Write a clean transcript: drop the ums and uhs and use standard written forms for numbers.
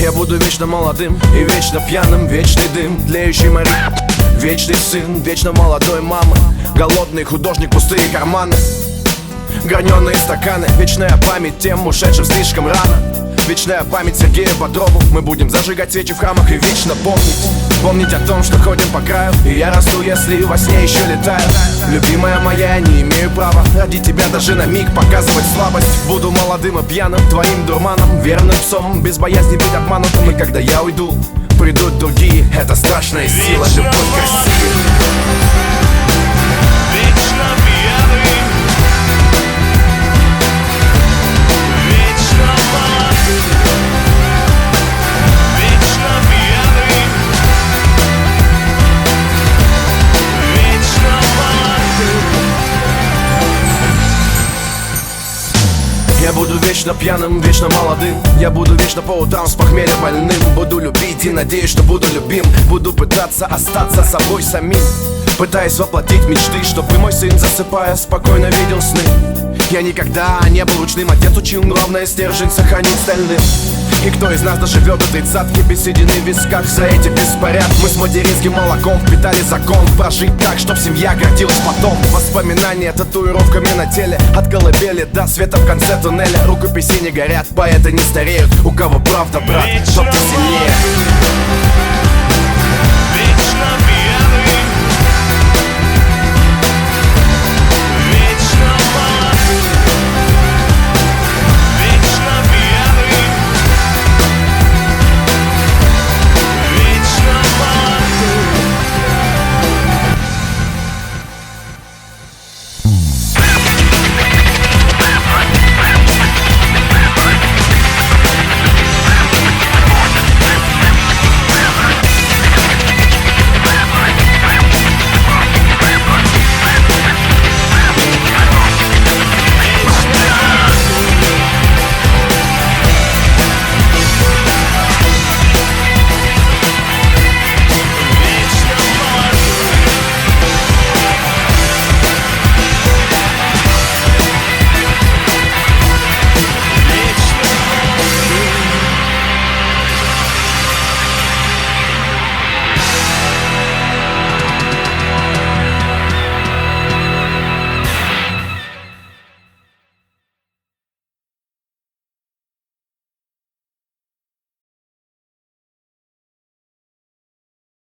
Я буду вечно молодым и вечно пьяным. Вечный дым, тлеющий моря, вечный сын, вечно молодой мамы. Голодный художник, пустые карманы, граненые стаканы. Вечная память тем, ушедшим слишком рано. Вечная память Сергею Бодрову. Мы будем зажигать свечи в храмах и вечно помнить о том, что ходим по краю. И я расту, если во сне еще летаю. Любимая моя, я не имею права ради тебя даже на миг показывать слабость. Буду молодым и пьяным, твоим дурманом, верным псом, без боязни быть обманутым. И когда я уйду, придут другие. Это страшная сила, любовь к России. Вечно пьяный, вечно молодым, вечно пьяный, вечно молодым. Я буду вечно пьяным, вечно молодым. Я буду вечно по утрам с похмелья больным. Буду любить и надеюсь, что буду любим. Буду пытаться остаться собой самим, пытаясь воплотить мечты, чтобы мой сын, засыпая, спокойно видел сны. Я никогда не был ручным, отец учил, главное стержень сохранить стальным. И кто из нас доживет до тридцатки без седины в висках за эти беспорядки? Мы с материнским молоком впитали закон прожить так, чтоб семья гордилась потом. Воспоминания татуировками на теле, от колыбели до света в конце туннеля. Рукописи не горят, поэты не стареют. У кого правда, брат, тот ты сильнее.